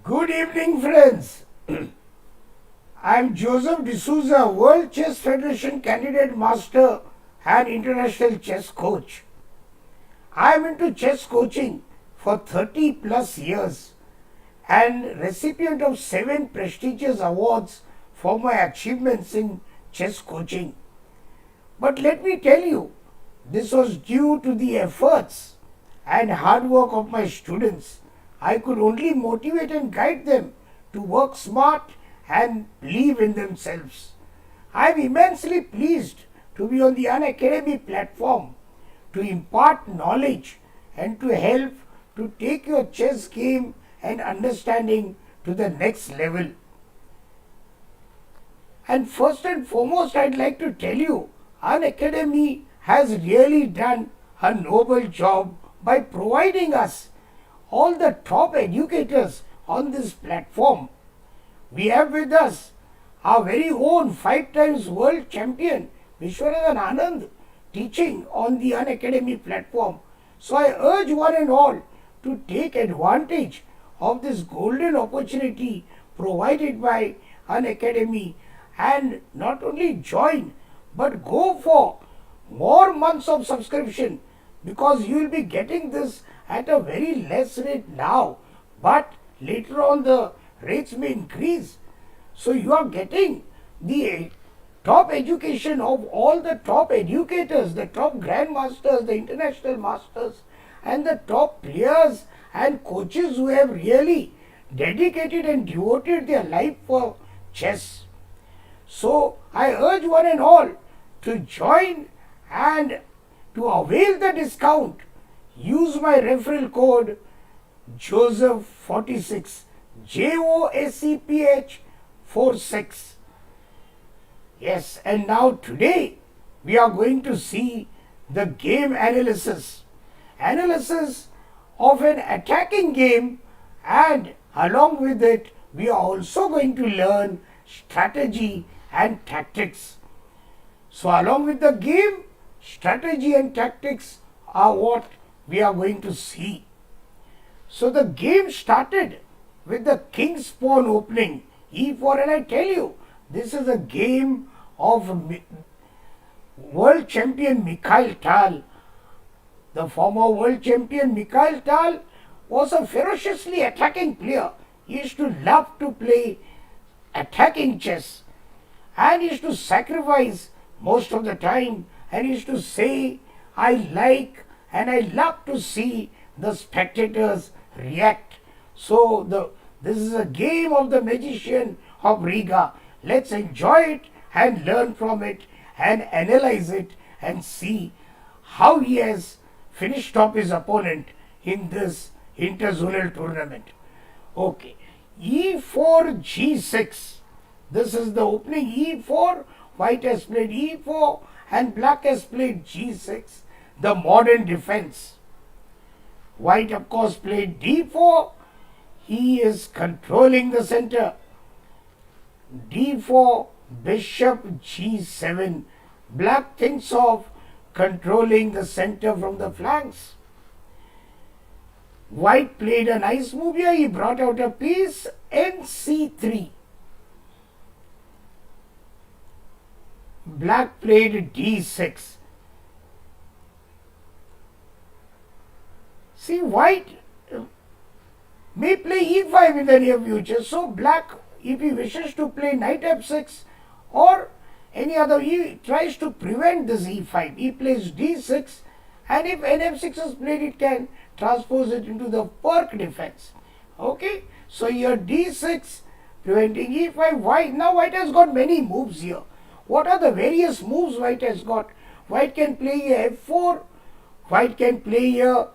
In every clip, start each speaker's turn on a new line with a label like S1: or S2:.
S1: Good evening, friends. I am Joseph D'Souza, World Chess Federation candidate master and international chess coach. I am into chess coaching for 30 plus years and recipient of 7 prestigious awards for my achievements in chess coaching. But let me tell you, this was due to the efforts and hard work of my students. I could only motivate and guide them to work smart and believe in themselves. I am immensely pleased to be on the Unacademy platform to impart knowledge and to help to take your chess game and understanding to the next level. And first and foremost, I'd like to tell you, Unacademy has really done a noble job by providing us all the top educators on this platform. We have with us our very own 5 times world champion Vishwanathan Anand teaching on the Unacademy platform. So I urge one and all to take advantage of this golden opportunity provided by Unacademy and not only join but go for more months of subscription, because you will be getting this at a very less rate now, but later on the rates may increase. So you are getting the top education of all the top educators, the top grandmasters, the international masters, and the top players and coaches who have really dedicated and devoted their life for chess. So I urge one and all to join and to avail the discount. Use my referral code Joseph46, JOSEPH 46. Yes, and now today we are going to see the game analysis of an attacking game, and along with it we are also going to learn strategy and tactics. So along with the game, strategy and tactics are what we are going to see. So the game started with the king's pawn opening e4, and I tell you, this is a game of world champion Mikhail Tal. The former world champion Mikhail Tal was a ferociously attacking player. He used to love to play attacking chess and he used to sacrifice most of the time, and he used to say, I like and I love to see the spectators react. So this is a game of the magician of Riga. Let's enjoy it and learn from it and analyze it and see how he has finished off his opponent in this interzonal tournament. Okay, e4 g6. This is the opening e4. White has played e4 and black has played g6, the modern defense. White of course played d4. He is controlling the center. d4, bishop g7. Black thinks of controlling the center from the flanks. White played a nice move here. He brought out a piece, nc3. Black played d6. See, white may play e5 in the near future. So black, if he wishes to play knight f6 or any other, he tries to prevent this e5. He plays d6, and if nf6 is played, it can transpose it into the Perk defense. Okay, so here d6 preventing e5. White, now white has got many moves here. What are the various moves white has got? White can play here f4, white can play here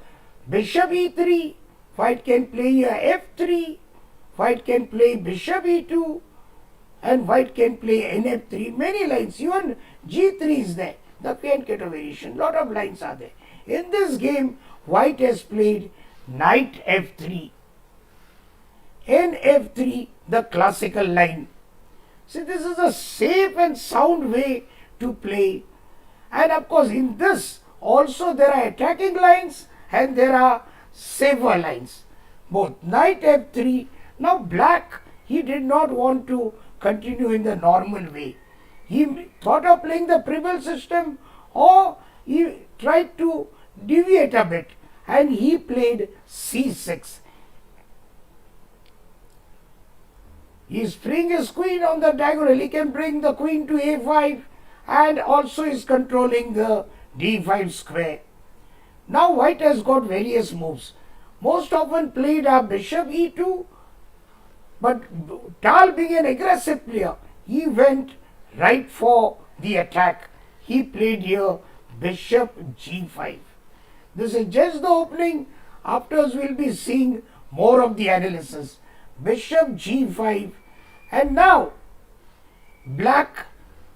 S1: bishop e3, white can play here f3, white can play bishop e2, and white can play nf3. Many lines, even g3 is there, the Fianchetto variation, lot of lines are there. In this game, white has played knight f3, nf3, the classical line. See, this is a safe and sound way to play, and of course in this also there are attacking lines and there are safer lines. Both knight f3. Now black, he did not want to continue in the normal way. He thought of playing the Pribble system, or he tried to deviate a bit, and he played c6. He is freeing his queen on the diagonal. He can bring the queen to a5 and also is controlling the d5 square. Now white has got various moves. Most often played are bishop e2, but Tal being an aggressive player, he went right for the attack. He played here bishop g5. This is just the opening. Afterwards we'll be seeing more of the analysis. Bishop g5, and now black,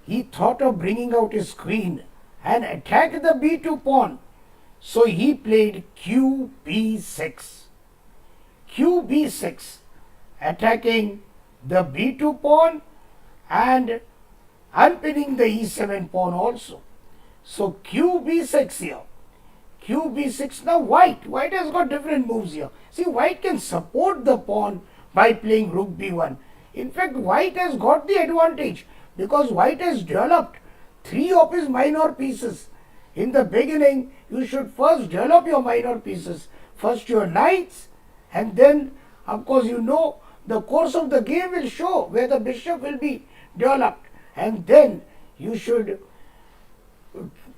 S1: he thought of bringing out his queen and attack the b2 pawn. So he played qb6. qb6, attacking the b2 pawn and unpinning the e7 pawn also. So qb6 here. qb6. Now white has got different moves here. See, white can support the pawn by playing rook b1. In fact, white has got the advantage because white has developed three of his minor pieces. In the beginning, you should first develop your minor pieces. First your knights, and then, of course, you know, the course of the game will show where the bishop will be developed. And then you should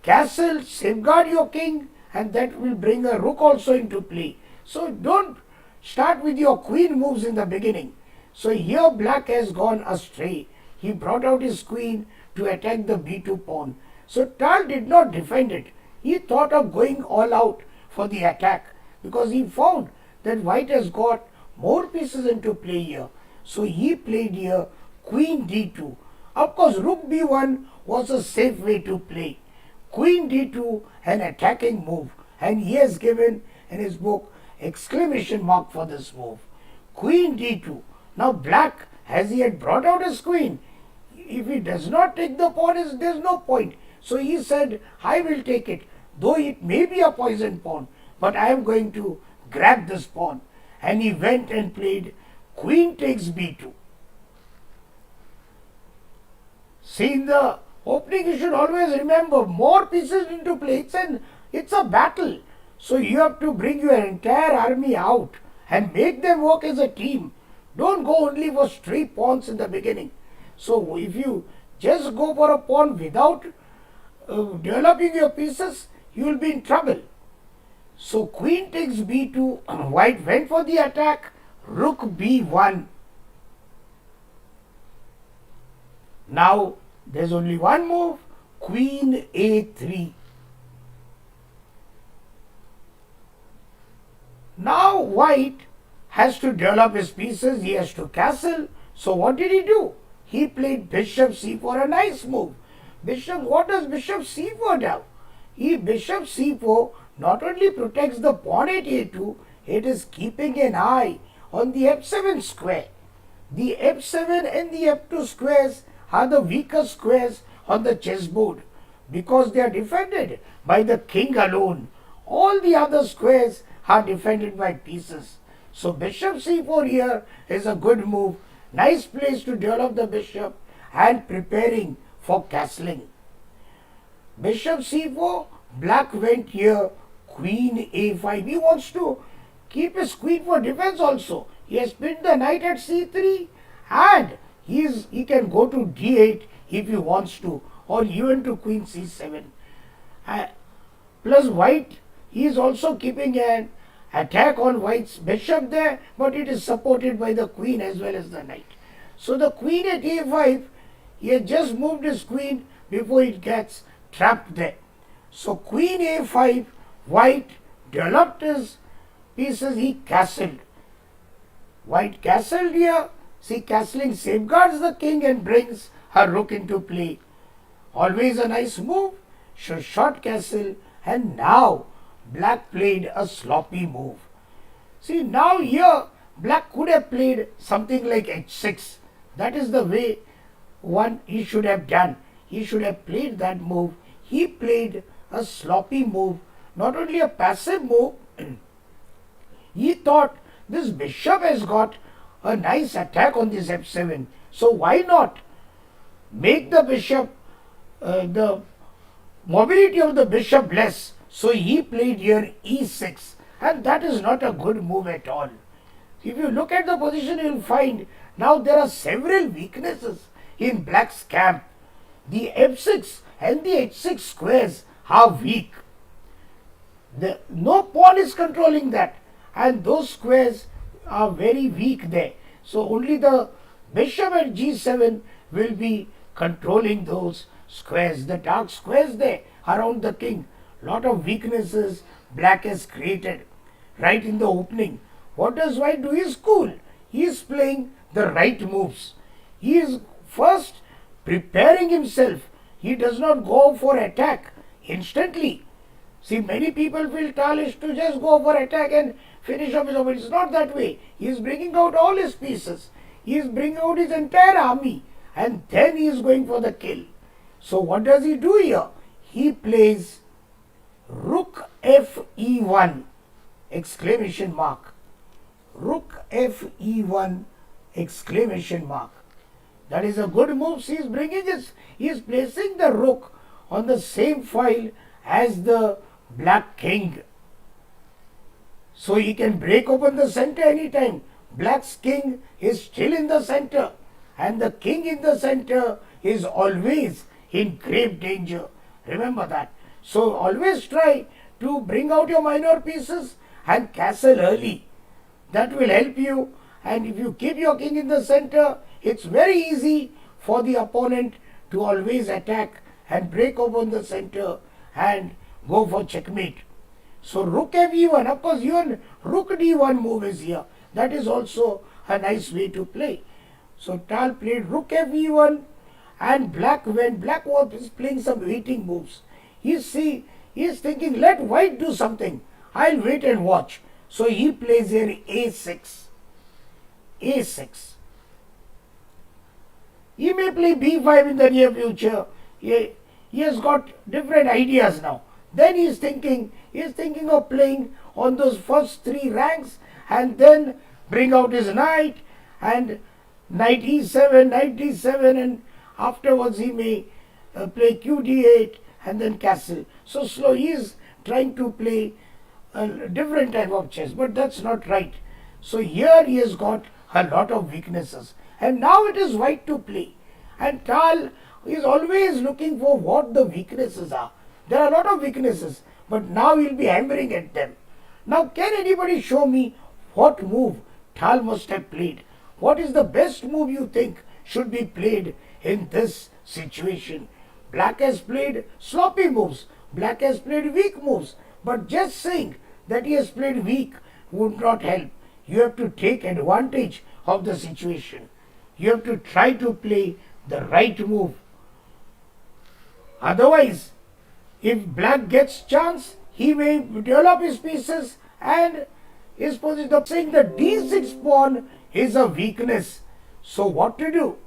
S1: castle, safeguard your king, and that will bring a rook also into play. So don't start with your queen moves in the beginning. So here black has gone astray. He brought out his queen to attack the b2 pawn. So Tal did not defend it. He thought of going all out for the attack because he found that white has got more pieces into play here. So he played here queen d2. Of course, rook b1 was a safe way to play. Queen d2, an attacking move, and he has given in his book exclamation mark for this move. Queen d2. Now black, as he had brought out his queen, if he does not take the pawn, there's no point. So he said, I will take it, though it may be a poison pawn, but I am going to grab this pawn. And he went and played queen takes b2. See, in the opening, you should always remember more pieces into play. It's a battle. So you have to bring your entire army out and make them work as a team. Don't go only for stray pawns in the beginning. So if you just go for a pawn without developing your pieces, you will be in trouble. So queen takes b2, white went for the attack, rook b1. Now there's only one move, queen a3. Now white has to develop his pieces, he has to castle. So what did he do? He played bishop c4, a nice move. What does bishop c4 do? Bishop c4 not only protects the pawn at a2, it is keeping an eye on the f7 square. The f7 and the f2 squares are the weaker squares on the chessboard because they are defended by the king alone. All the other squares are defended by pieces. So bishop c4 here is a good move. Nice place to develop the bishop and preparing for castling. Bishop c4, black went here, queen a5. He wants to keep his queen for defense also. He has pinned the knight at c3 and he can go to d8 if he wants to, or even to queen c7. Plus white, he is also keeping an attack on white's bishop there, but it is supported by the queen as well as the knight. So the queen at a5, he has just moved his queen before it gets trapped there. So queen a5, white developed his pieces, he castled. White castled here. See, castling safeguards the king and brings her rook into play. Always a nice move. So short castle, and now black played a sloppy move. See, now here black could have played something like h6. That is the way he should have done. He should have played that move. He played a sloppy move, not only a passive move. He thought this bishop has got a nice attack on this f7. So why not make the bishop, the mobility of the bishop less? So he played here e6, and that is not a good move at all. If you look at the position, you will find now there are several weaknesses in black's camp. The f6 and the h6 squares are weak. No pawn is controlling that, and those squares are very weak there. So only the bishop at g7 will be controlling those squares, the dark squares there around the king. Lot of weaknesses black has created right in the opening. What does white do? He is cool. He is playing the right moves. He is first preparing himself. He does not go for attack instantly. See, many people feel Talish to just go for attack and finish off his opponent. It's not that way. He is bringing out all his pieces. He is bringing out his entire army, and then he is going for the kill. So what does he do here? He plays Rook fe1 exclamation mark. Rook fe1 exclamation mark. That is a good move. He is placing the rook on the same file as the black king. So he can break open the center anytime. Black's king is still in the center, and the king in the center is always in grave danger. Remember that. So always try to bring out your minor pieces and castle early. That will help you. And if you keep your king in the center, it's very easy for the opponent to always attack and break open the center and go for checkmate. So rook fe1, of course even rook d1 move is here. That is also a nice way to play. So Tal played rook fe1, and when black was playing some waiting moves, he is thinking, let white do something. I'll wait and watch. So he plays here a6. a6. He may play b5 in the near future. He has got different ideas now. Then he is thinking of playing on those first three ranks and then bring out his knight and knight e7, knight d7, and afterwards he may play q d8 and then castle. So slow. He is trying to play a different type of chess, but that's not right. So here he has got a lot of weaknesses, and now it is white to play. And Tal is always looking for what the weaknesses are. There are a lot of weaknesses, but now he will be hammering at them. Now, can anybody show me what move Tal must have played? What is the best move you think should be played in this situation? Black has played sloppy moves. Black has played weak moves. But just saying that he has played weak would not help. You have to take advantage of the situation. You have to try to play the right move. Otherwise, if black gets chance, he may develop his pieces and his position. Saying the d6 pawn is a weakness. So what to do?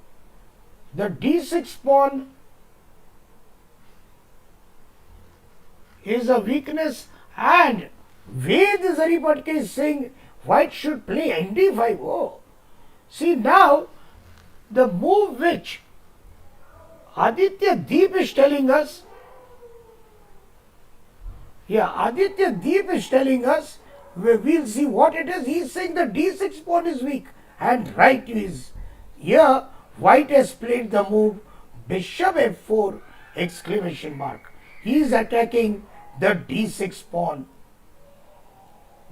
S1: The d6 pawn is a weakness, and Ved Zaripatke is saying white should play nd5. Oh, see now the move which Aditya Deep is telling us. Aditya Deep is telling us. We'll see what it is. He is saying the d6 pawn is weak, and right is here. White has played the move bishop f4 exclamation mark. He is attacking the d6 pawn.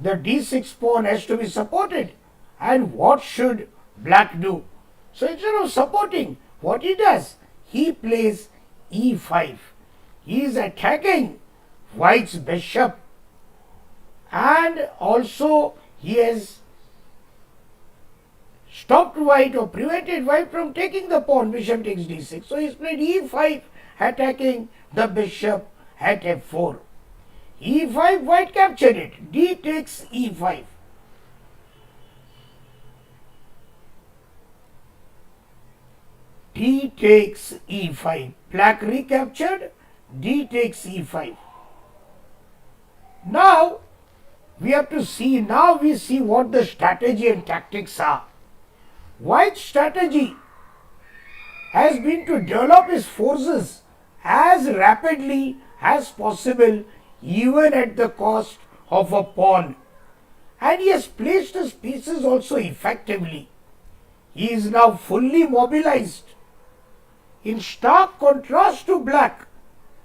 S1: The d6 pawn has to be supported. And what should black do? So instead of supporting, what he does? He plays e5. He is attacking white's bishop. And also he has stopped white or prevented white from taking the pawn. Bishop takes d6. So he has played e5, attacking the bishop at f4. e5, white captured it. D takes e5. D takes e5. Black recaptured. D takes e5. Now we have to see. Now we see what the strategy and tactics are. White's strategy has been to develop his forces as rapidly as possible, even at the cost of a pawn. And he has placed his pieces also effectively. He is now fully mobilized. In stark contrast to black,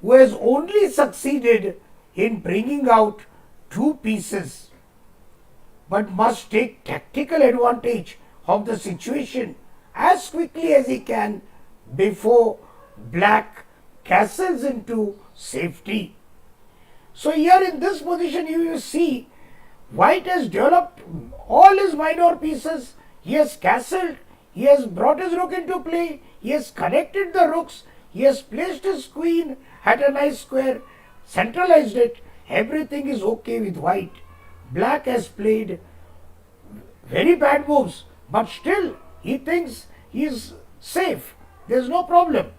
S1: who has only succeeded in bringing out two pieces, but must take tactical advantage of the situation as quickly as he can before black castles into safety. So here in this position you will see white has developed all his minor pieces. He has castled, he has brought his rook into play, he has connected the rooks, he has placed his queen at a nice square, centralized it. Everything is okay with white. Black has played very bad moves, but still he thinks he is safe. There is no problem.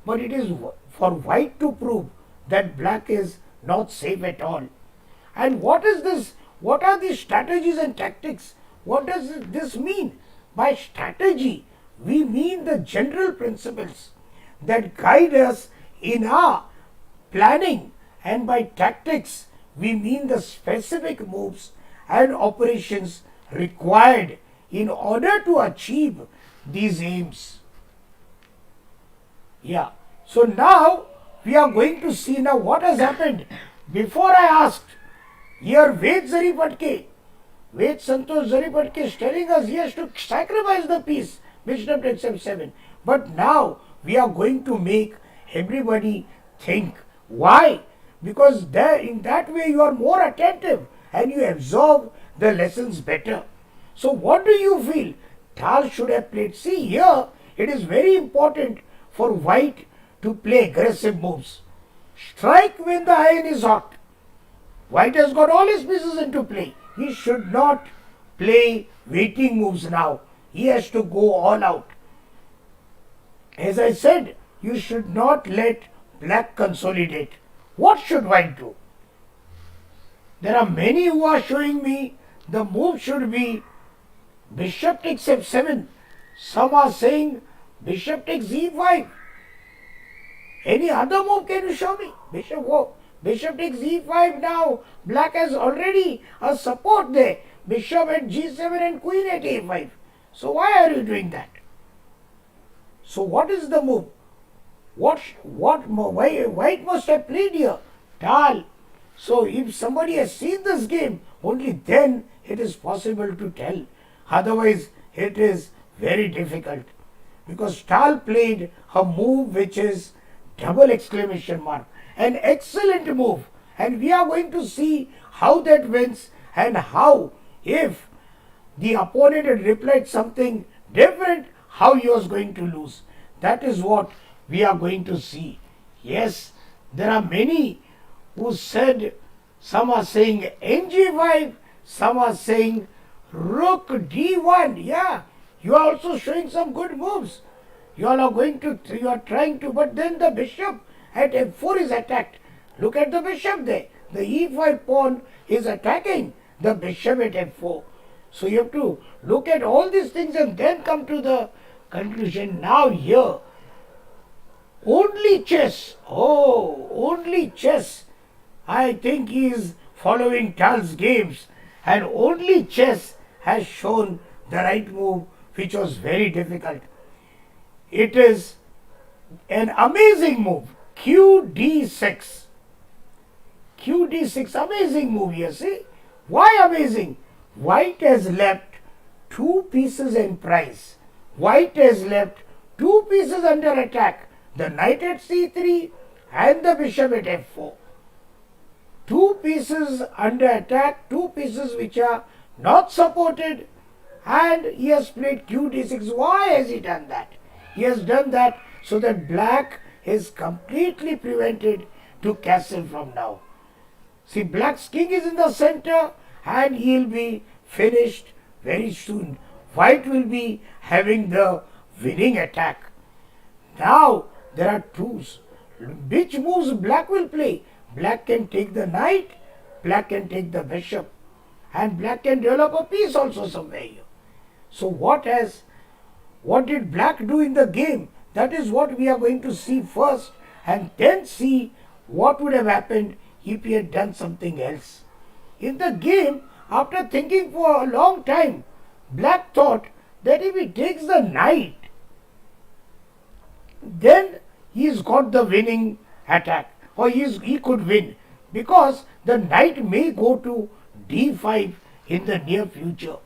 S1: But it is for white to prove that black is not safe at all. And what is this? What are these strategies and tactics? What does this mean? By strategy, we mean the general principles that guide us in our planning, and by tactics, we mean the specific moves and operations required in order to achieve these aims. Yeah. So now we are going to see now what has happened. Before I asked, here Ved Zaripatke, Ved Santosh Zaripatke is telling us he has to sacrifice the piece, bishop takes f7. But now we are going to make everybody think. Why? Because there, in that way you are more attentive and you absorb the lessons better. So what do you feel Tal should have played? See here, it is very important for white to play aggressive moves. Strike when the iron is hot. White has got all his pieces into play. He should not play waiting moves now. He has to go all out. As I said, you should not let black consolidate. What should white do? There are many who are showing me the move should be bishop takes f7. Some are saying bishop takes e5. Any other move can you show me? Bishop takes e5 now. Black has already a support there. Bishop at g7 and queen at a5. So why are you doing that? So what is the move? Why white must have played here? Tal. So if somebody has seen this game, only then it is possible to tell. Otherwise, it is very difficult. Because Tal played a move which is double exclamation mark. An excellent move. And we are going to see how that wins and how, if the opponent had replied something different, how he was going to lose. That is what we are going to see. Yes, there are many who said, some are saying ng5, some are saying rook d1. Yeah, you are also showing some good moves. You all are trying to, but then the bishop at f4 is attacked. Look at the bishop there. The e5 pawn is attacking the bishop at f4. So you have to look at all these things and then come to the conclusion. Now here, only chess. Oh, only chess. I think he is following Tal's games, and only chess has shown the right move, which was very difficult. It is an amazing move. qd6. qd6, amazing move here. See? Why amazing? White has left two pieces in prize. White has left two pieces under attack. The knight at c3 and the bishop at f4. Two pieces under attack, two pieces which are not supported, and he has played qd6. Why has he done that? He has done that so that black is completely prevented to castle from now. See, black's king is in the center and he will be finished very soon. White will be having the winning attack. Now there are twos. Which moves black will play? Black can take the knight, black can take the bishop, and black can develop a piece also somewhere here. So what has what did black do in the game? That is what we are going to see first, and then see what would have happened if he had done something else. In the game, after thinking for a long time, black thought that if he takes the knight, then he's got the winning attack, or he could win, because the knight may go to d5 in the near future.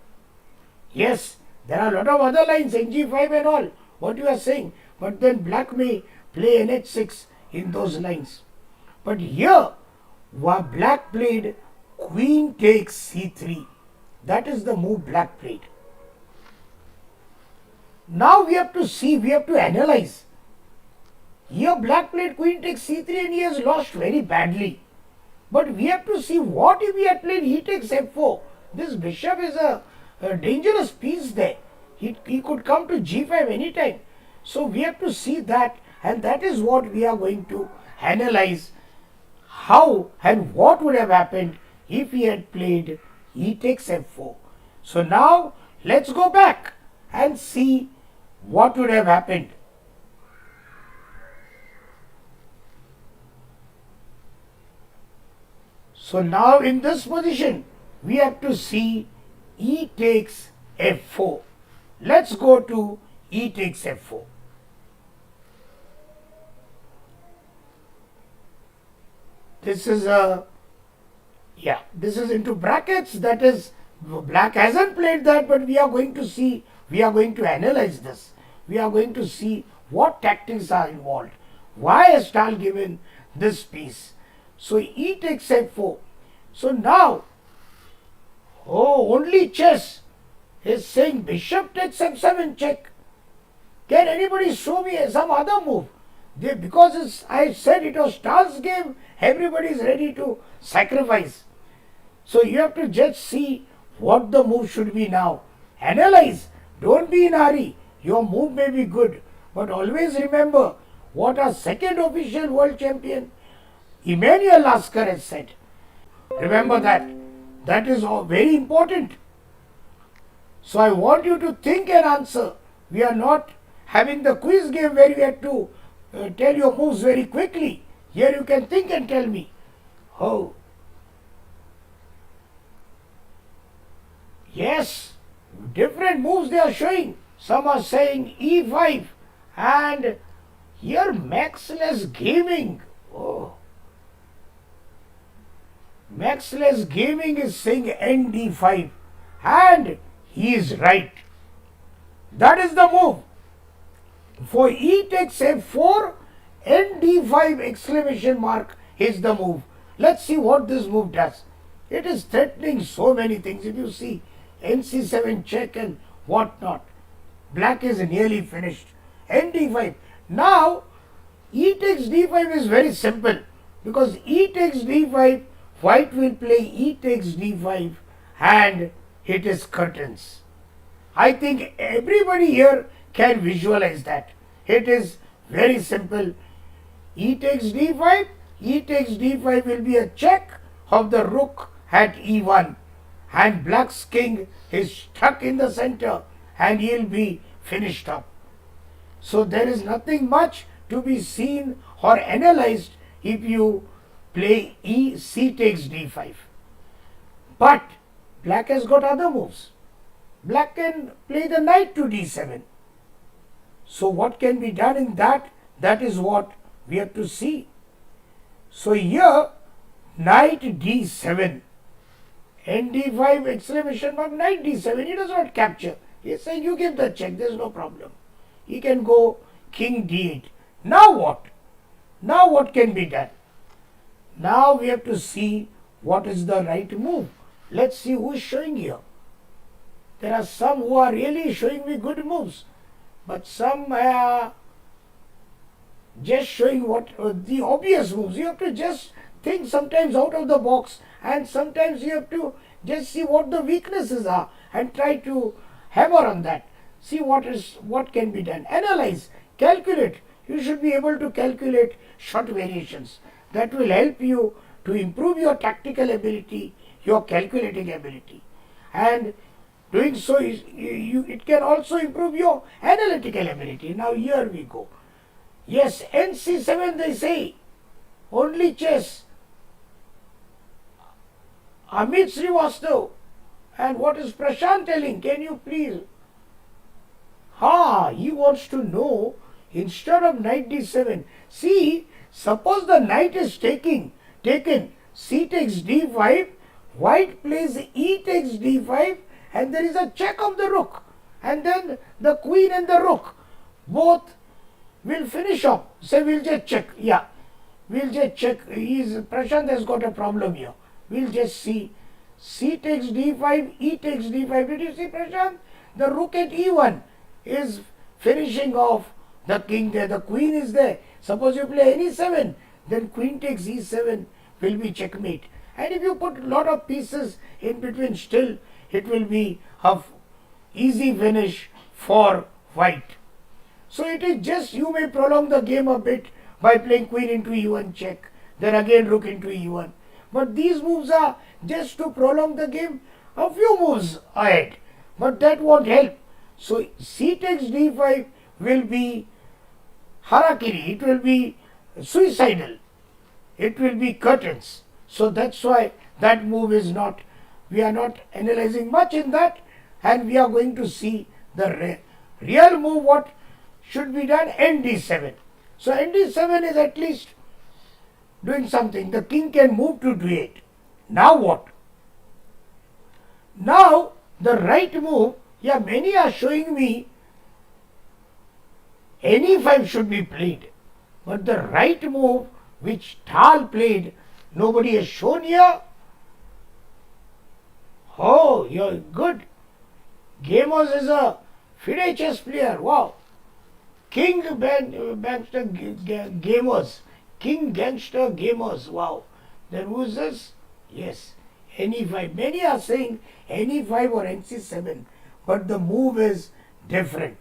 S1: Yes, there are a lot of other lines, ng5 and all, what you are saying, but then black may play nh6 in those lines. But here, black played queen takes c3. That is the move black played. Now we have to see, we have to analyze. Here black played queen takes c3 and he has lost very badly. But we have to see what if he had played e takes f4. This bishop is a dangerous piece there. He could come to g5 anytime. So we have to see that, and that is what we are going to analyze, how and what would have happened if he had played e takes f4. So now let's go back and see what would have happened. So now in this position, we have to see e takes f4. Let's go to e takes f4. This is this is into brackets. That is, black hasn't played that, but we are going to see, we are going to analyze this. We are going to see what tactics are involved. Why has Stahl given this piece? So e takes f4. So now, only chess is saying bishop takes f7 check. Can anybody show me some other move? Because I said it was Stahl's game, everybody is ready to sacrifice. So you have to just see what the move should be now. Analyze. Don't be in a hurry. Your move may be good, but always remember what our second official world champion Emmanuel Lasker has said. Remember that. That is very important. So I want you to think and answer. We are not having the quiz game where you have to tell your moves very quickly. Here you can think and tell me. Oh. Yes, different moves they are showing. Some are saying e5, and here Maxless Gaming. Oh. Maxless Gaming is saying nd5, and he is right. That is the move. For e takes f4, nd5 exclamation mark is the move. Let's see what this move does. It is threatening so many things. If you see nc7 check and what not. Black is nearly finished. nd5. Now e takes d5 is very simple, because e takes d5, white will play e takes d5, and it is curtains. I think everybody here can visualize that. It is very simple. E takes d5, e takes d5 will be a check of the rook at e1, and black's king is stuck in the center and he'll be finished up. So there is nothing much to be seen or analyzed if you play c takes d5. But black has got other moves. Black can play the knight to d7. So what can be done in that? That is what we have to see. So here, knight d7, nd5 exclamation mark, knight d7. He does not capture. He is saying you give the check, there is no problem. He can go king d8. Now what? Now what can be done? Now we have to see what is the right move. Let's see who is showing here. There are some who are really showing me good moves, but some are just showing what the obvious moves. You have to just think sometimes out of the box, and sometimes you have to just see what the weaknesses are and try to hammer on that. See what can be done. Analyze, calculate. You should be able to calculate short variations. That will help you to improve your tactical ability, your calculating ability. And Doing so, it can also improve your analytical ability. Now here we go. Yes, NC7 they say, only chess. Amit Srivastav. And what is Prashant telling? Can you please? He wants to know, instead of knight d7. See, suppose the knight is taken, c takes d5, white plays e takes d5, and there is a check of the rook. And then the queen and the rook both will finish off. Say we'll just check. Yeah, we'll just check. Prashant has got a problem here. We'll just see. C takes d5, e takes d5. Did you see, Prashant? The rook at e1 is finishing off the king there. The queen is there. Suppose you play any 7, then queen takes e7 will be checkmate. And if you put a lot of pieces in between, still it will be a easy finish for white. So it is just, you may prolong the game a bit by playing queen into e1 check, then again rook into e1. But these moves are just to prolong the game a few moves ahead. But that won't help. So c takes d5 will be harakiri, it will be suicidal, it will be curtains. So that's why that move is not, we are not analyzing much in that, and we are going to see the real move, what should be done, nd7. So nd7 is at least doing something. The king can move to d8. Now what? Now the right move, many are showing me ne5 should be played. But the right move which Tal played, nobody has shown here. Oh, you're good. Gamos is a FIDE chess player. Wow. King Gangster Gamers. King Gangster Gamers. Wow. Then who's this? Yes. ne5. Many are saying ne5 or nc7. But the move is different.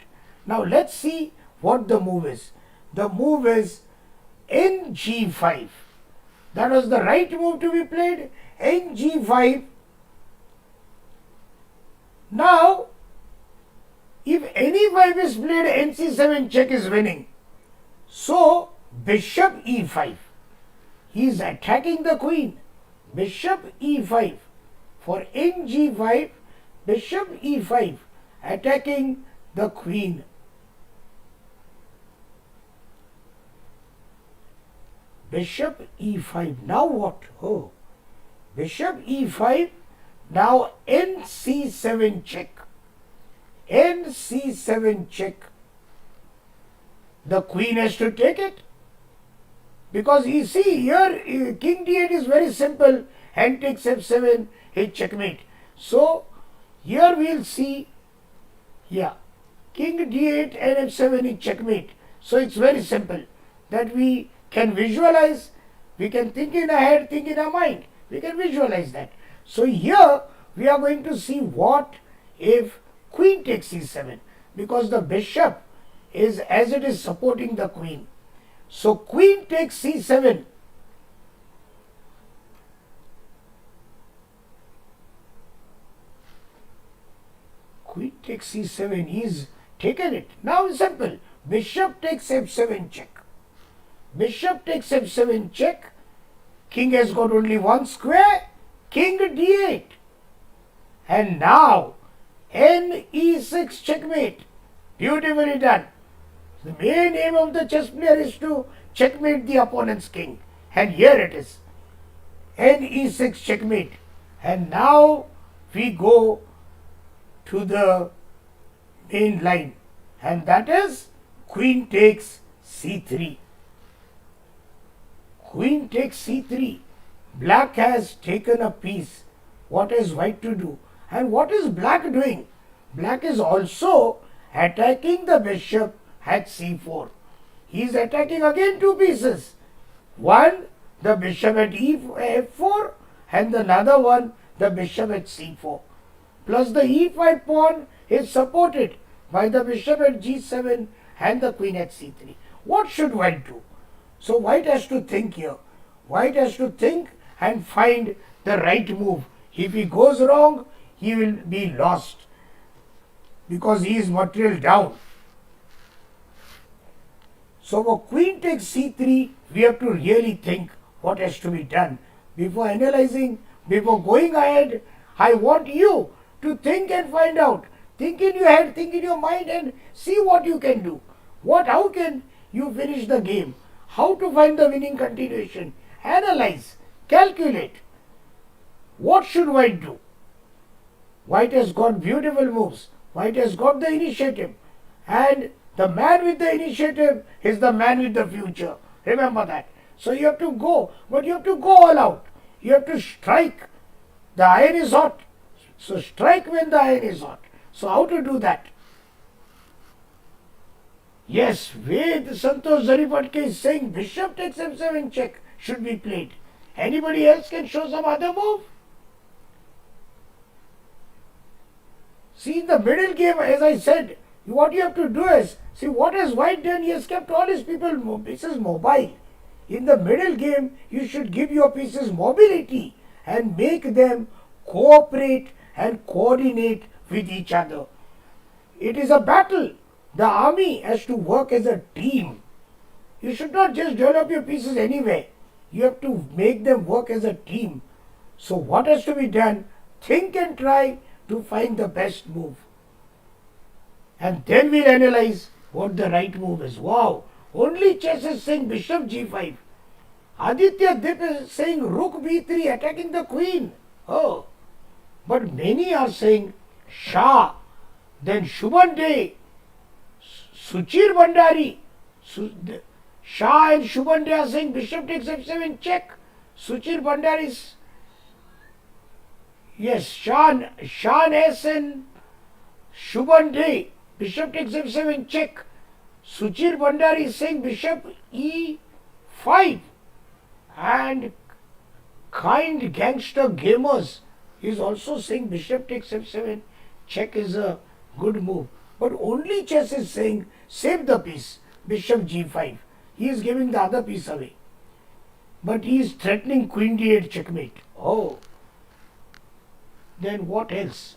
S1: Now let's see what the move is. The move is ng5. That was the right move to be played. ng5. Now, if ne5 is played, nc7 check is winning. So, bishop e5. He is attacking the queen. Bishop e5. For ng5, bishop e5 attacking the queen. Bishop e5. Now what? Oh, bishop e5. Now nc7 check. nc7 check. The queen has to take it. Because you see here, king d8 is very simple. Hand takes f7, is checkmate. So, here we will see, king d8 and f7 is checkmate. So, it's very simple that we can visualize, we can think in our head, think in our mind. We can visualize that. So, here we are going to see what if queen takes c7, because the bishop is as it is supporting the queen. So, queen takes c7. Queen takes c7, he's taken it. Now it's simple. Bishop takes f7 check. Bishop takes f7 check. King has got only one square. King d8. And now n e6 checkmate. Beautifully done. The main aim of the chess player is to checkmate the opponent's king. And here it is. N e6 checkmate. And now we go to the main line. And that is queen takes c3. Queen takes c3. Black has taken a piece. What is white to do? And what is black doing? Black is also attacking the bishop at c4. He is attacking again two pieces. One, the bishop at f4, and another one, the bishop at c4. Plus the e5 pawn is supported by the bishop at g7 and the queen at c3. What should white do? So white has to think here. White has to think and find the right move. If he goes wrong, he will be lost. because he is material down. So for queen takes c3, we have to really think what has to be done. Before analyzing, before going ahead, I want you to think and find out. Think in your head, think in your mind and see what you can do. How can you finish the game? How to find the winning continuation? Analyze, calculate. What should white do? White has got beautiful moves. White has got the initiative. And the man with the initiative is the man with the future. Remember that. So you have to go, but you have to go all out. You have to strike. The iron is hot. So strike when the iron is hot. So how to do that? Yes, Ved Santosh Zaripatke is saying bishop takes f7 check should be played. Anybody else can show some other move? See, in the middle game, as I said, what you have to do is, see what has white done? He has kept all his pieces mobile. In the middle game, you should give your pieces mobility and make them cooperate and coordinate with each other. It is a battle. The army has to work as a team. You should not just develop your pieces anywhere. You have to make them work as a team. So what has to be done? Think and try to find the best move. And then we'll analyze what the right move is. Wow! Only chess is saying bishop g5. Aditya Dip is saying rook b3 attacking the queen. Oh! But many are saying Shah. Then Shubhan Day, Suchir Bhandari. Shah and Shubhan Day are saying bishop takes f7 check. Suchir Bhandari is... Yes, Shan S and Shubhan Day. Bishop takes f7 check. Suchir Bhandari is saying bishop e5. And Kind Gangster Gamers is also saying bishop takes f7 check is a good move. But only chess is saying save the piece. Bishop g5. He is giving the other piece away. But he is threatening queen d8 checkmate. Oh. Then what else?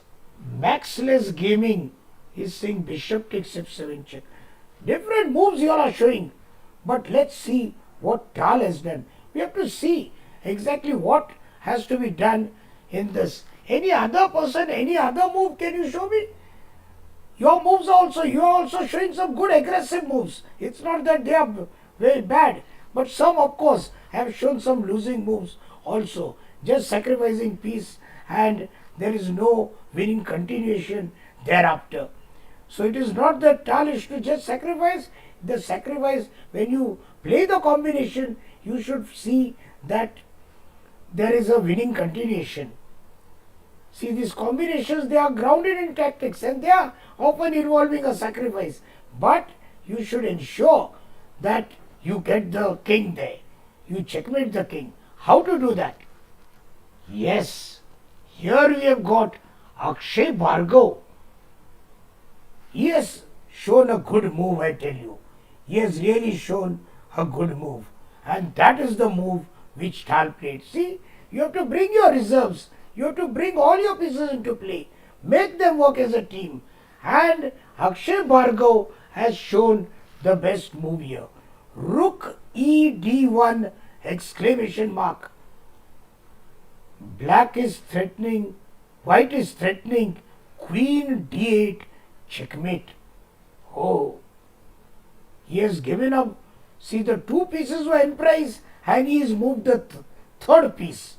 S1: Maxless Gaming is saying bishop takes f7 check. Different moves you all are showing. But let's see what Tal has done. We have to see exactly what has to be done in this. Any other person, any other move can you show me? Your moves also, you are also showing some good aggressive moves. It's not that they are very bad. But some of course have shown some losing moves also. Just sacrificing piece and there is no winning continuation thereafter. So it is not that Tal is to just sacrifice. The sacrifice, when you play the combination, you should see that there is a winning continuation. See, these combinations, they are grounded in tactics and they are often involving a sacrifice. But you should ensure that you get the king there. You checkmate the king. How to do that? Yes. Here we have got Akshay Bhargav. He has shown a good move, I tell you. He has really shown a good move. And that is the move which Tal played. See, you have to bring your reserves. You have to bring all your pieces into play. Make them work as a team. And Akshay Bhargav has shown the best move here. Rook E D1 exclamation mark. Black is threatening, white is threatening, queen d8 checkmate. Oh, he has given up. See, the two pieces were in price and he has moved the third piece.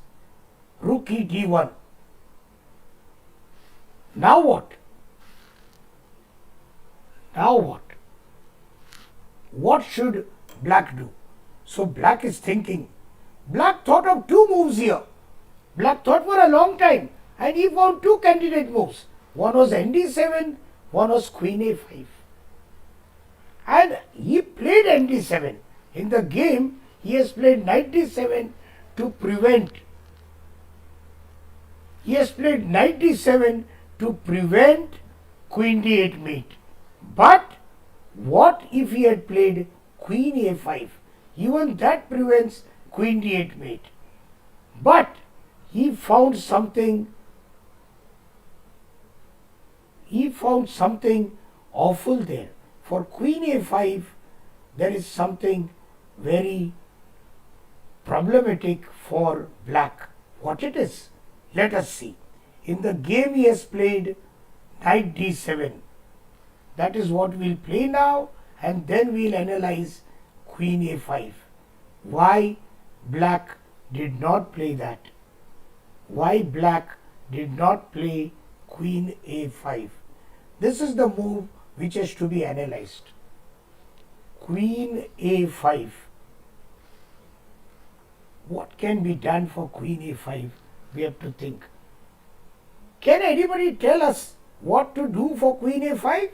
S1: Rook E d1. Now what? Now what? What should black do? So black is thinking. Black thought of two moves here. Black thought for a long time and he found two candidate moves. One was nd7, one was queen a5. And he played nd7. In the game, he has played knight d7 to prevent. He has played knight d7 to prevent queen d8 mate. But what if he had played queen a5? Even that prevents queen d8 mate. But he found something he found something awful there. For queen a5, there is something very problematic for black. What it is? Let us see. In the game he has played knight d7. That is what we'll play now, and then we'll analyze queen a5. Why black did not play that? Why black did not play queen a5? This is the move which has to be analyzed. Queen a5. What can be done for queen a5? We have to think. Can anybody tell us what to do for queen a5?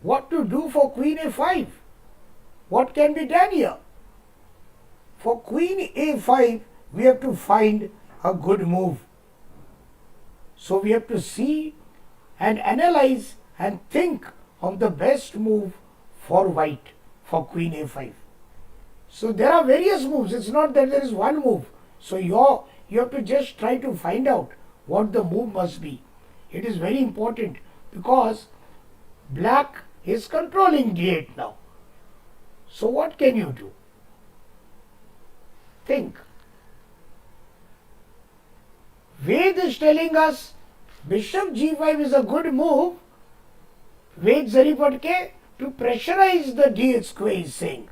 S1: What to do for queen a5? What can be done here? For queen a5, we have to find a good move. So we have to see and analyze and think of the best move for white for queen a5. So there are various moves. It's not that there is one move. So you have to just try to find out what the move must be. It is very important because black is controlling d8 now. So what can you do? Think. Ved is telling us bishop g5 is a good move. Ved Zaripatke to pressurize the d8 square is saying.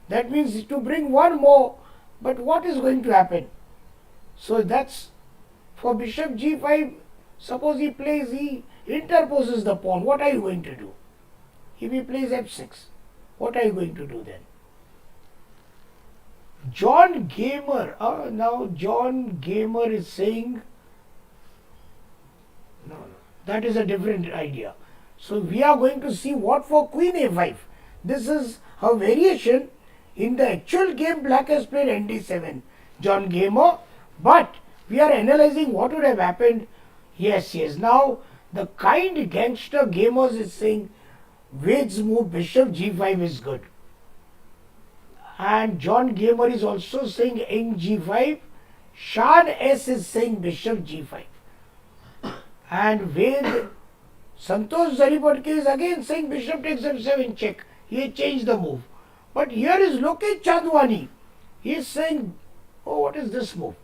S1: That means to bring one more, but what is going to happen? So that's for bishop g5. Suppose he interposes the pawn. What are you going to do? If he plays f6, what are you going to do then? John Gamer, now John Gamer is saying, no, that is a different idea. So we are going to see what for queen a5. This is a variation. In the actual game, black has played nd7, John Gamer, but we are analyzing what would have happened. Yes. Now the kind gangster gamers is saying Ved's move bishop g5 is good. And John Gamer is also saying ng5. Shan S is saying bishop g5. And Ved Santosh Zaripatke is again saying bishop takes f7 check. He changed the move. But here is Lokesh Chandwani. He is saying, oh, what is this move?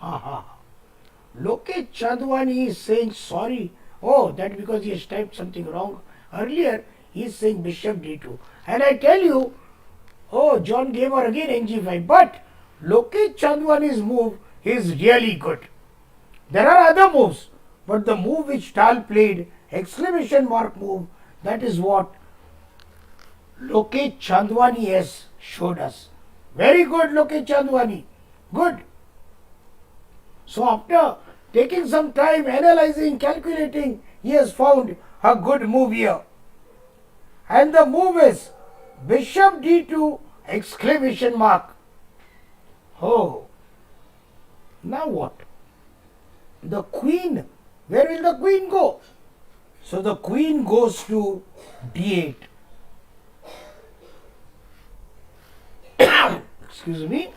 S1: Lokesh Chandwani is saying, sorry. Oh, that because he has typed something wrong. Earlier, he is saying bishop d2. And I tell you, oh, John Gamer again ng5. But Lokesh Chandwani's move is really good. There are other moves. But the move which Tal played, exclamation mark move, that is what Lokesh Chandwani has showed us. Very good, Lokesh Chandwani. Good. So after taking some time, analyzing, calculating, he has found a good move here. And the move is bishop d2, exclamation mark. Oh. Now what? The queen. Where will the queen go? So the queen goes to d8. Excuse me.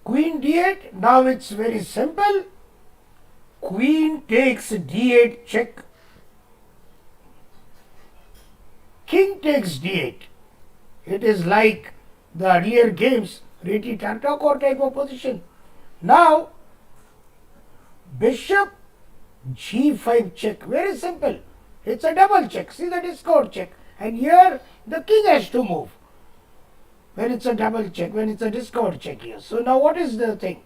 S1: Queen d8. Now it's very simple. Queen takes d8 check. King takes d8. It is like the earlier games, Reti Tantakor type of position. Now, bishop g5 check. Very simple. It's a double check. See the discord check. And here the king has to move. When it's a double check, when it's a discord check here. So now what is the thing?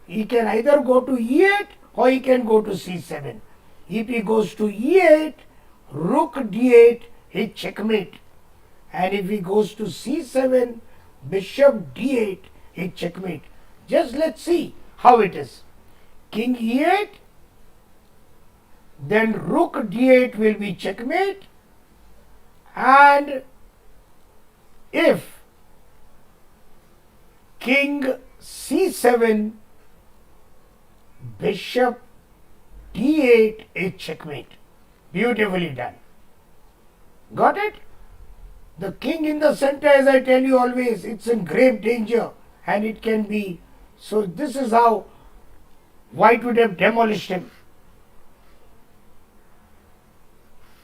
S1: He can either go to e8 or he can go to c7. If he goes to e8, rook d8, he checkmate. And if he goes to c7, bishop d8, he checkmate. Just let's see how it is. King e8, then rook d8 will be checkmate, and if king c7, bishop d8 is checkmate. Beautifully done. Got it? The king in the center, as I tell you always, it's in grave danger and it can be. So this is how white would have demolished him.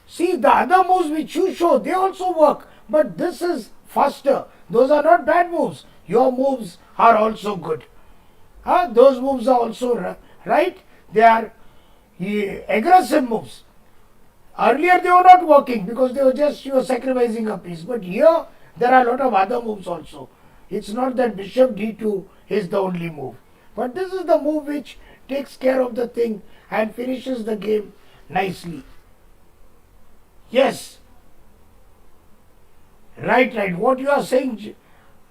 S1: See, the other moves which you show, they also work, but this is faster. Those are not bad moves. Your moves are also good. Those moves are also right. They are aggressive moves. Earlier they were not working because they were just you were sacrificing a piece. But here there are a lot of other moves also. It's not that bishop d2 is the only move. But this is the move which takes care of the thing and finishes the game nicely. Yes. Right. What you are saying,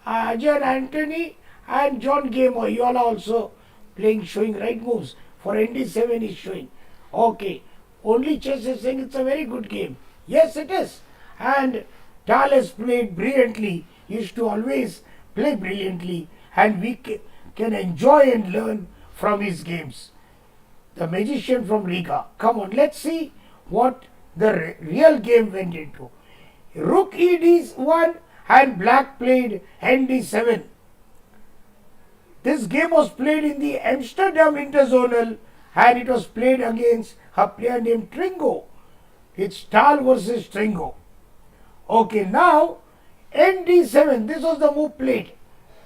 S1: Ajay and Anthony and John Gamer, you all are also showing right moves. For ND7 is showing. Okay. Only Chess is saying it's a very good game. Yes, it is. And Tal has played brilliantly. He used to always play brilliantly. And we can enjoy and learn from his games. The magician from Riga. Come on, let's see what the real game went into. Rook ed1 and black played nd7. This game was played in the Amsterdam Interzonal and it was played against a player named Tringo. It's Tal versus Tringo. Okay, now nd7, this was the move played.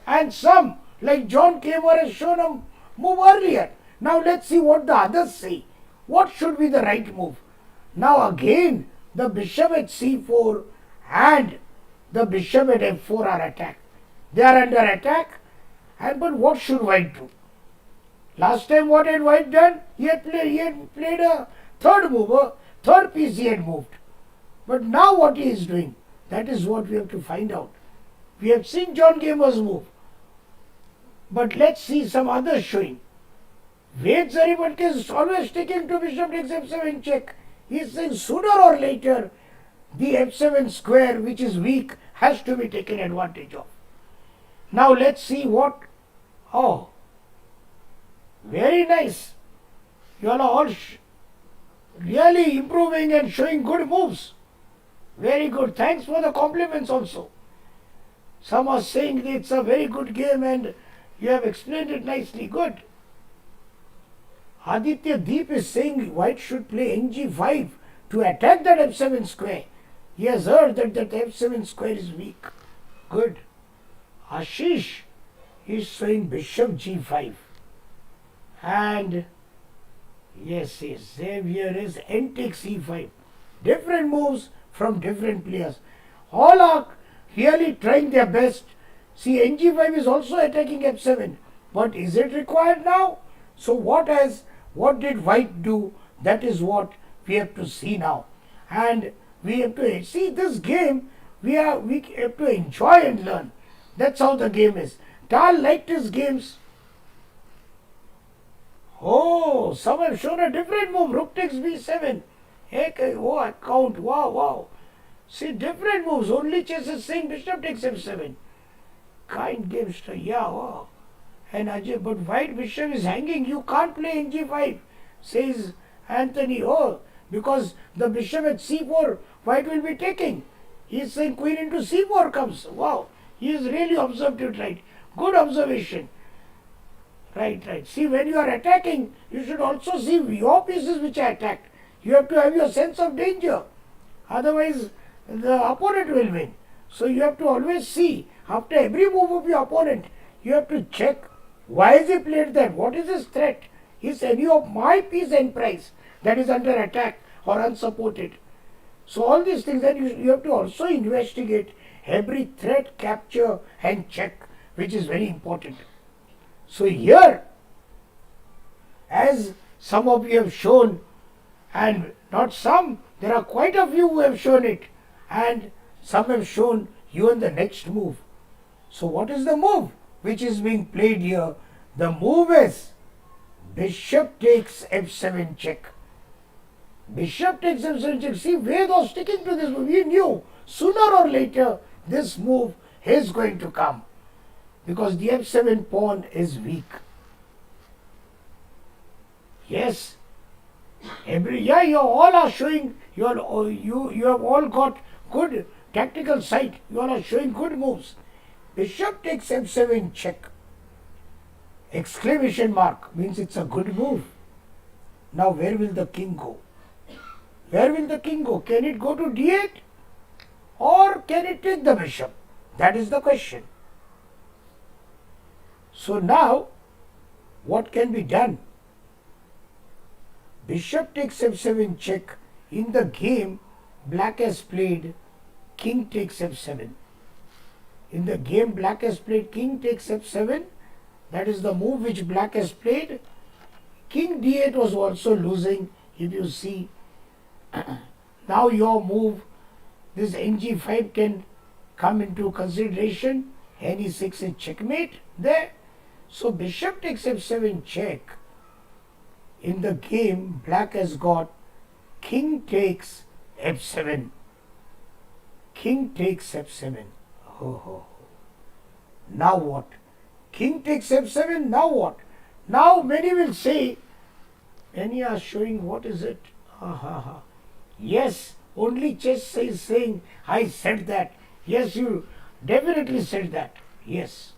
S1: And some, like John Kramer, has shown a move earlier. Now let's see what the others say. What should be the right move? Now again, the bishop at c4 and the bishop at f4 are attacked. They are under attack. But what should white do? Last time what had white done? He had played a third move, a third piece he had moved. But now what he is doing? That is what we have to find out. We have seen John Gamer's move. But let's see some others showing. Ved Zaribatke is always sticking to bishop takes f7 check. He is saying sooner or later the f7 square, which is weak, has to be taken advantage of. Now let's see what. Oh, very nice. You are all really improving and showing good moves. Very good. Thanks for the compliments also. Some are saying it's a very good game and you have explained it nicely. Good. Aditya Deep is saying white should play ng5 to attack that f7 square. He has heard that f7 square is weak. Good. Ashish is saying bishop g5. And yes, Xavier is n takes e5. Different moves from different players. All are really trying their best. See, ng5 is also attacking f7. But is it required now? So what did white do? That is what we have to see now. And we have to see this game. We have to enjoy and learn. That's how the game is. Tal liked his games. Oh, some have shown a different move. Rook takes b7. Oh, I count. Wow. See, different moves. Only Chess is saying bishop takes f7. Kind gamester. Yeah, wow. And Ajay, but white bishop is hanging. You can't play ng5, says Anthony. Oh, because the bishop at c4, white will be taking. He is saying queen into c4 comes. Wow. He has really observed it right. Good observation. Right. See, when you are attacking, you should also see your pieces which are attacked. You have to have your sense of danger. Otherwise, the opponent will win. So you have to always see, after every move of your opponent, you have to check, why has he played that? What is his threat? Is any of my piece and price that is under attack or unsupported? So all these things, then you have to also investigate every threat, capture and check, which is very important. So here, as some of you have shown, and not some, there are quite a few who have shown it, and some have shown even the next move. So what is the move which is being played here? The move is bishop takes f7 check. Bishop takes f7 check. See, Ved was sticking to this move. We knew sooner or later this move is going to come because the f7 pawn is weak. Yes. You all are showing, you have all got good tactical side. You all are showing good moves. Bishop takes f7 check. Exclamation mark means it's a good move. Now where will the king go? Where will the king go? Can it go to d8 or can it take the bishop? That is the question. So now what can be done? Bishop takes f7 check. In the game, black has played king takes f7. In the game, black has played king takes f7. That is the move which black has played. King d8 was also losing, if you see. Now your move, this ng5 can come into consideration. Ne6 is checkmate there. So bishop takes f7 check. In the game, black has got king takes f7. King takes f7. Oh. Now what? King takes f7, now what? Now many will say, many are showing what is it? Yes, only chess is saying, I said that. Yes, you definitely said that. Yes.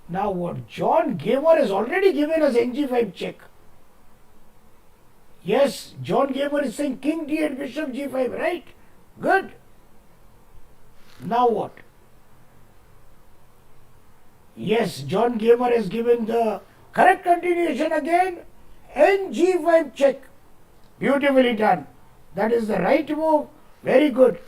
S1: Now what? John Gamer has already given us ng5 check. Yes, John Gamer is saying king d8, bishop g5, right? Good. Now what? Yes, John Gamer has given the correct continuation again. ng5 check. Beautifully done. That is the right move. Very good.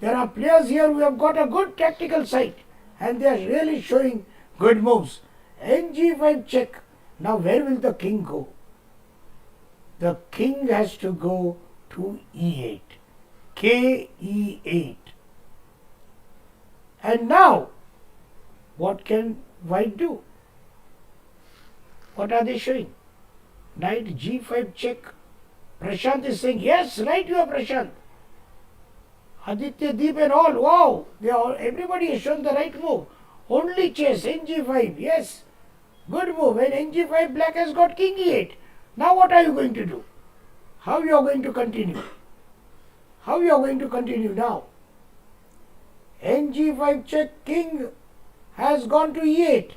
S1: There are players here who have got a good tactical sight and they are really showing good moves. ng5 check. Now where will the king go? The king has to go to e8. K e8. And now, what can white do? What are they showing? Knight g5 check. Prashant is saying, yes, right you are Prashant. Aditya Deep and all, wow, everybody has shown the right move. Only chess, ng5, yes, good move. When ng5, black has got king e8. Now what are you going to do? How you are going to continue? How you are going to continue now? ng5 check, king has gone to e8.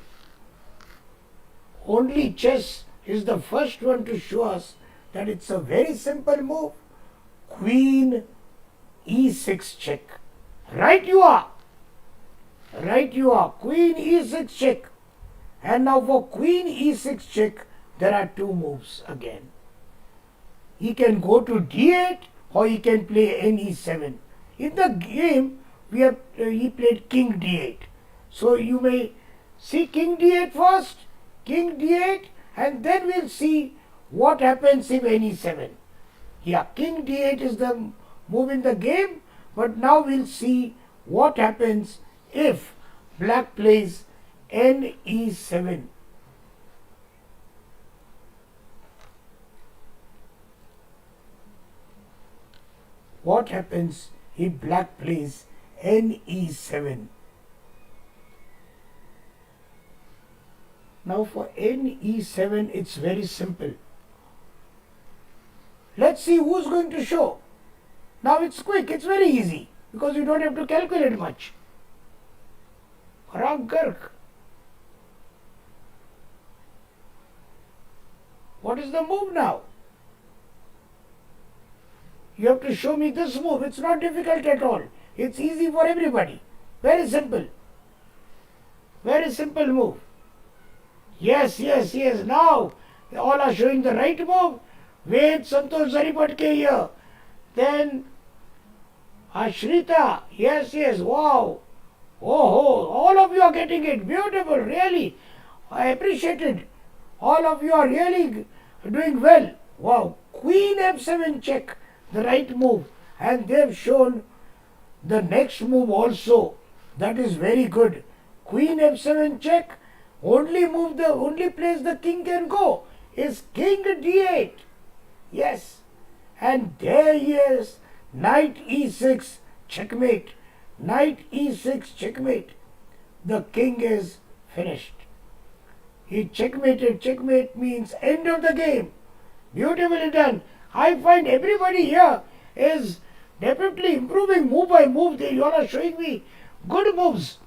S1: Only chess is the first one to show us that it's a very simple move. Queen e6 check. Right you are. Right you are. Queen e6 check. And now for queen e6 check, there are two moves again. He can go to d8 or he can play ne7. In the game, he played king d8. So you may see king d8 first, king d8, and then we'll see what happens if ne7. Yeah, king d8 is the move in the game, but now we'll see what happens if black plays ne7. What happens if black plays ne7? Now for ne7, it's very simple. Let's see who's going to show. Now it's quick, it's very easy because you don't have to calculate much. Parag Garg. What is the move now? You have to show me this move. It's not difficult at all. It's easy for everybody. Very simple. Very simple move. Yes. Now all are showing the right move. Wait, Santosh Zaripatke here. Then Ashrita. Yes. Wow. Oh, all of you are getting it. Beautiful, really. I appreciate it. All of you are really doing well. Wow. Queen f7 check. The right move. And they've shown the next move also. That is very good. Queen f7 check. Only place the king can go is king d8. Yes. And there he is. Knight e6 checkmate. Knight e6 checkmate. The king is finished. He checkmated. Checkmate means end of the game. Beautifully done. I find everybody here is definitely improving move by move. You all are showing me good moves.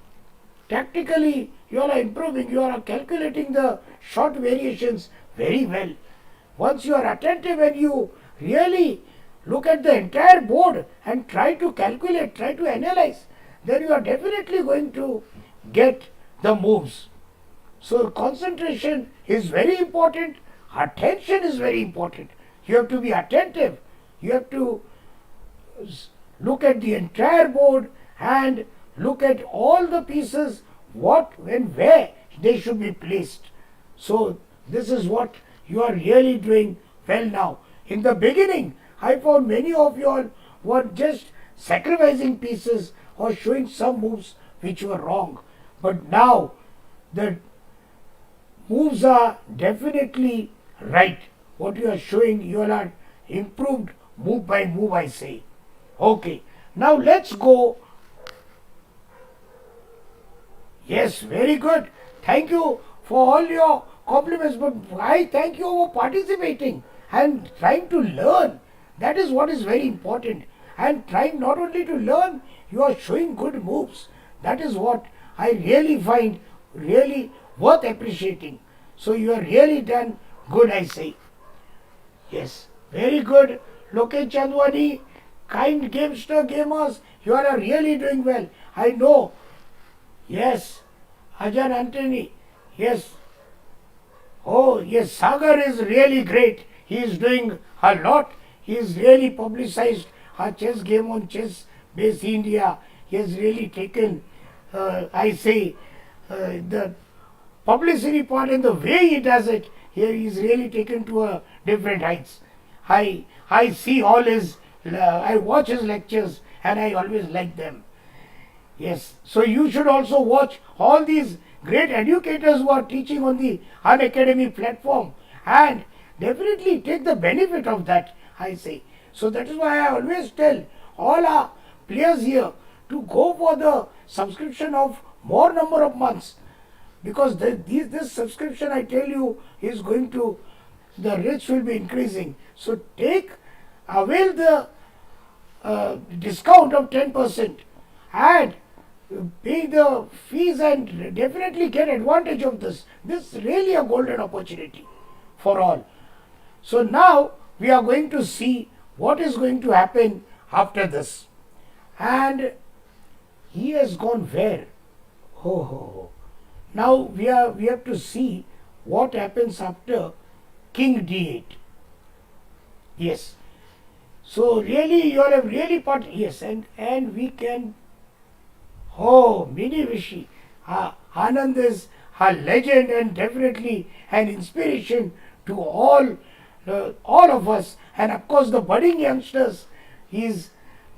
S1: Tactically, you all are improving. You all are calculating the shot variations very well. Once you are attentive and you really look at the entire board and try to calculate, try to analyze, then you are definitely going to get the moves. So concentration is very important. Attention is very important. You have to be attentive. You have to look at the entire board and look at all the pieces, what, when, where they should be placed. So this is what you are really doing well now. In the beginning, I found many of you all were just sacrificing pieces or showing some moves which were wrong. But now the moves are definitely right. What you are showing, you all are improved move by move, I say. Okay, now let's go. Yes, very good. Thank you for all your compliments, but I thank you for participating and trying to learn. That is what is very important. And trying not only to learn, you are showing good moves. That is what I really find really worth appreciating. So you are really done good, I say. Yes, very good. Lokesh Chandwani, kind gamester gamers, you are really doing well. I know. Yes, Ajan Antony. Yes. Oh, yes, Sagar is really great. He is doing a lot. He is really publicized our chess game on Chess Base India. He has really taken, I say, the publicity part and the way he does it. Here he is really taken to a different heights. I see all his, I watch his lectures and I always like them. Yes, so you should also watch all these great educators who are teaching on the Unacademy platform and definitely take the benefit of that, I say. So that is why I always tell all our players here to go for the subscription of more number of months, because this subscription, I tell you, is going to, the rates will be increasing. So avail the discount of 10% and pay the fees and definitely get advantage of this. This is really a golden opportunity for all. So now we are going to see what is going to happen after this. And he has gone where? Oh. Now we have to see what happens after King D8. Yes. So really you all have really yes, and we can. Oh, Mini Rishi. Anand is a legend and definitely an inspiration to all of us, and of course the budding youngsters. He is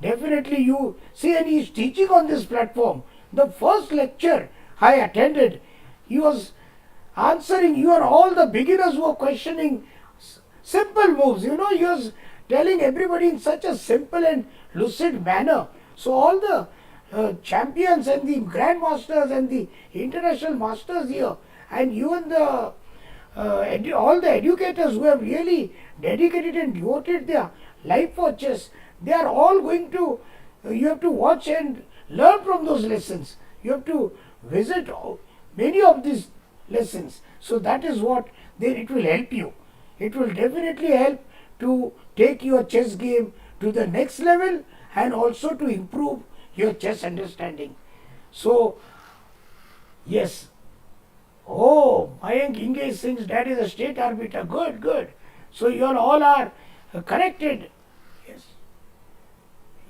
S1: definitely, you see, and he is teaching on this platform. The first lecture I attended, he was answering you are all the beginners who are questioning simple moves. He was telling everybody in such a simple and lucid manner. So all the champions and the grandmasters and the international masters here, and even the all the educators who have really dedicated and devoted their life for chess, they are all going to, you have to watch and learn from those lessons. You have to visit many of these lessons. So that is what it will help you. It will definitely help to take your chess game to the next level and also to improve your chess understanding. So, yes. Oh, Mayank Inge Singh's dad is a state arbiter. Good. So you all are connected.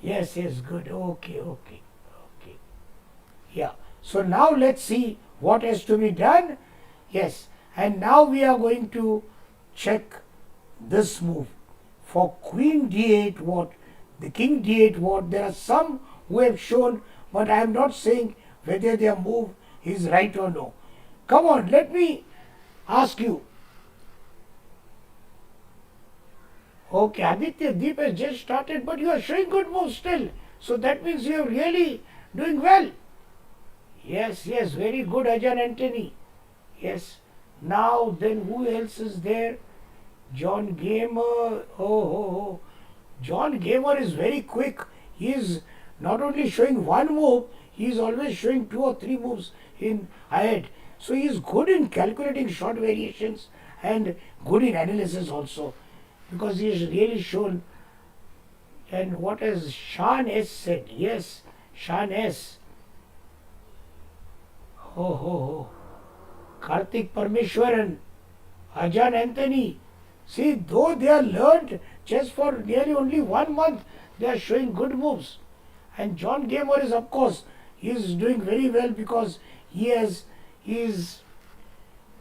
S1: Yes, good. Okay. Yeah. So now let's see what has to be done. Yes. And now we are going to check this move. For Queen D8 what? The King D8 what? There are some who have shown, but I am not saying whether their move is right or no. Come on, let me ask you. Okay, Aditya Deep has just started, but you are showing good moves still. So that means you are really doing well. Yes, very good, Ajan Antony. Yes. Now then who else is there? John Gamer. Oh. John Gamer is very quick. he is not only showing one move, he is always showing 2 or 3 moves in ahead. So he is good in calculating short variations and good in analysis also, because he has really shown. And what has Shan S said? Yes, Shan S. Oh, ho, ho. Karthik Parmeshwaran, Ajan Anthony. See, though they are learned chess for nearly only 1 month, they are showing good moves. And John Gamer is, of course, he is doing very well because he's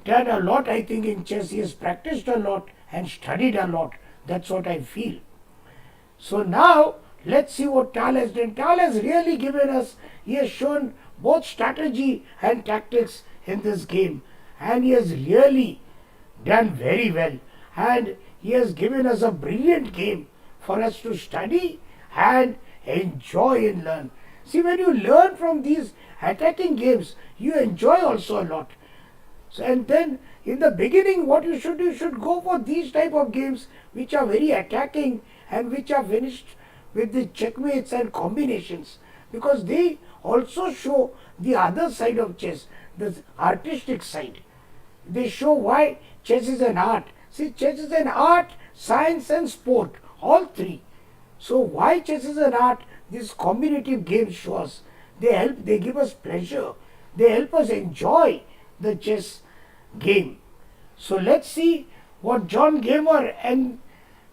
S1: done a lot, I think, in chess. He has practiced a lot and studied a lot. That's what I feel. So now let's see what Tal has done. Tal has really given us, he has shown both strategy and tactics in this game, and he has really done very well, and he has given us a brilliant game for us to study and enjoy and learn. See, when you learn from these attacking games, you enjoy also a lot. So, and then in the beginning, what you should go for these type of games which are very attacking and which are finished with the checkmates and combinations, because they also show the other side of chess, the artistic side. They show why chess is an art. See, chess is an art, science and sport, all three. So why chess is an art? These combinative games show us. They give us pleasure. They help us enjoy the chess game. So let's see what John Gamer and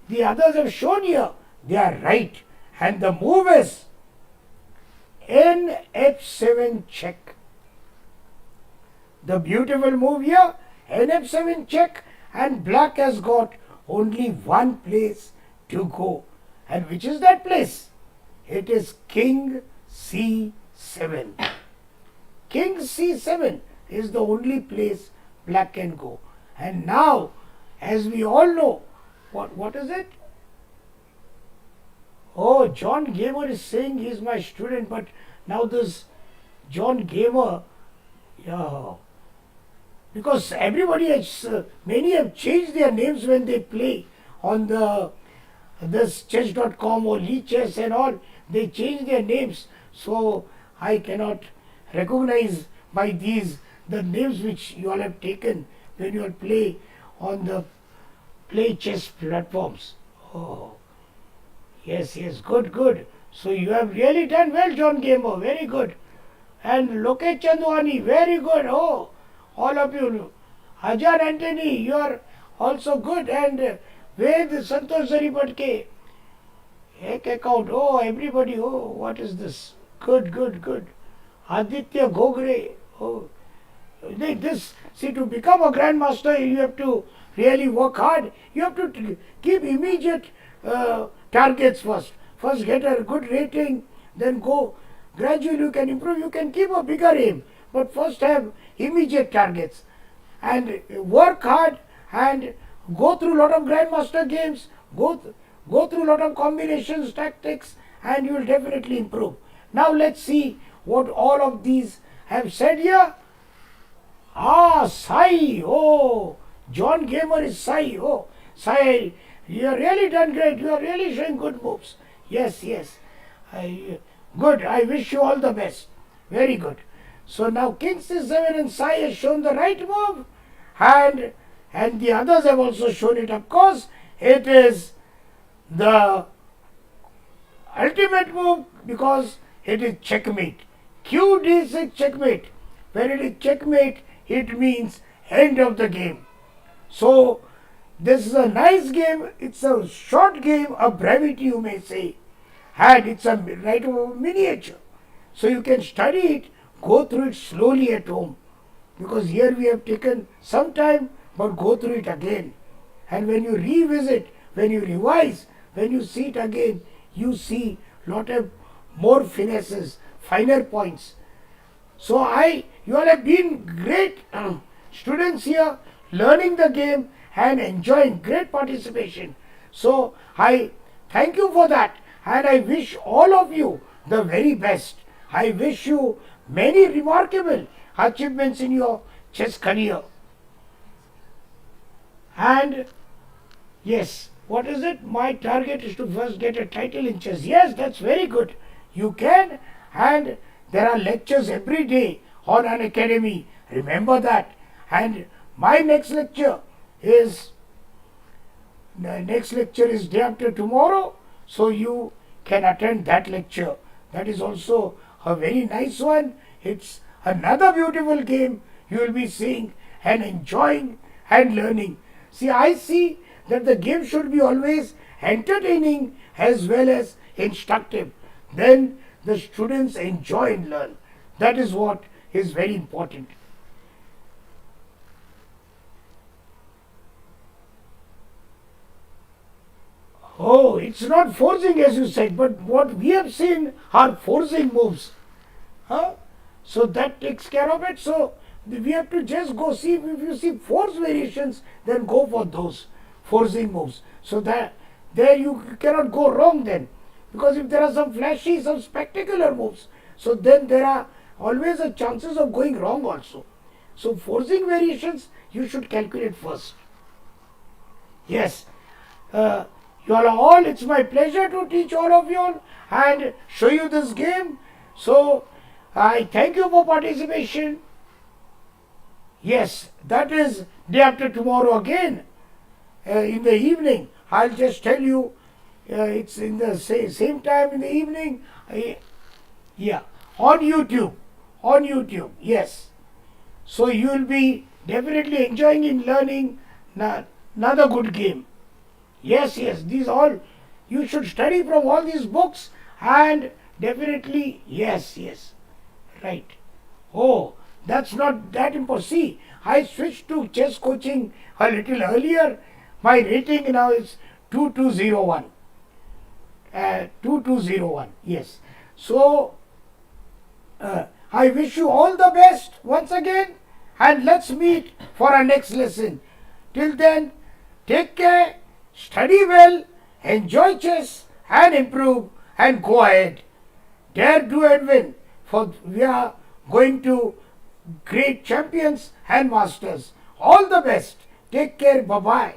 S1: the others have shown here. They are right. And the move is N-F7 check. The beautiful move here, N-F7 check, and black has got only one place to go. And which is that place? It is King C7. King C7 is the only place black can go. And now, as we all know, what is it? Oh, John Gamer is saying he is my student, but now this John Gamer, yeah, because everybody has, many have changed their names when they play on this chess.com or Lee Chess and all. They change their names, so I cannot recognize by these the names which you all have taken when you all play on the play chess platforms. Oh, yes, good. So you have really done well, John Gamer, very good. And Lokesh Chandwani, very good. Oh, all of you. Ajar Anthony, you are also good. And Ved Santosh Zaripatke, Ek account. Oh, everybody. Oh, what is this? Good. Aditya Gogre. Oh, see, to become a grandmaster, you have to really work hard. You have to keep immediate targets first. First get a good rating, then go. Gradually you can improve. You can keep a bigger aim, but first have immediate targets and work hard and go through a lot of grandmaster games. Go through a lot of combinations, tactics, and you will definitely improve. Now let's see what all of these have said here. Ah, Sai. Oh, John Gamer is Sai. Oh, Sai, you have really done great. You are really showing good moves. Yes. Good. I wish you all the best. Very good. So now King C7 and Sai has shown the right move, and the others have also shown it. Of course, it is the ultimate move because it is checkmate. Q D6 checkmate. When it is checkmate, it means end of the game. So this is a nice game. It's a short game, a brevity you may say, and it's a right of a miniature. So you can study it, go through it slowly at home, because here we have taken some time, but go through it again. And when you revisit, when you revise, when you see it again, you see lot of more finesses, finer points. So you all have been great students here, learning the game and enjoying great participation. So I thank you for that, and I wish all of you the very best. I wish you many remarkable achievements in your chess career. And yes, what is it? My target is to first get a title in chess. Yes, that's very good. You can, and there are lectures every day on Unacademy. Remember that. And my next lecture is the next lecture is day after tomorrow, so you can attend that lecture. That is also a very nice one. It's another beautiful game you will be seeing and enjoying and learning. See, I see that the game should be always entertaining as well as instructive. Then the students enjoy and learn. That is what is very important. Oh, it's not forcing as you said, but what we have seen are forcing moves. Huh? So that takes care of it. So we have to just go see, if you see force variations, then go for those forcing moves. So that there you cannot go wrong then. Because if there are some flashy, some spectacular moves, so then there are always a chances of going wrong also. So forcing variations you should calculate first. Yes. You all, it's my pleasure to teach all of you all and show you this game. So I thank you for participation. Yes, that is day after tomorrow again in the evening. I'll just tell you, it's in the same time in the evening. Yeah, on YouTube. On YouTube, yes. So you will be definitely enjoying in learning another good game. Yes, yes, these all, you should study from all these books and definitely, yes, yes, right. Oh, that's not that important. See, I switched to chess coaching a little earlier. My rating now is 2201. 2201, yes. So, I wish you all the best once again and let's meet for our next lesson. Till then, take care. Study well, enjoy chess and improve and go ahead. Dare, do and win, for we are going to great champions and masters. All the best. Take care. Bye-bye.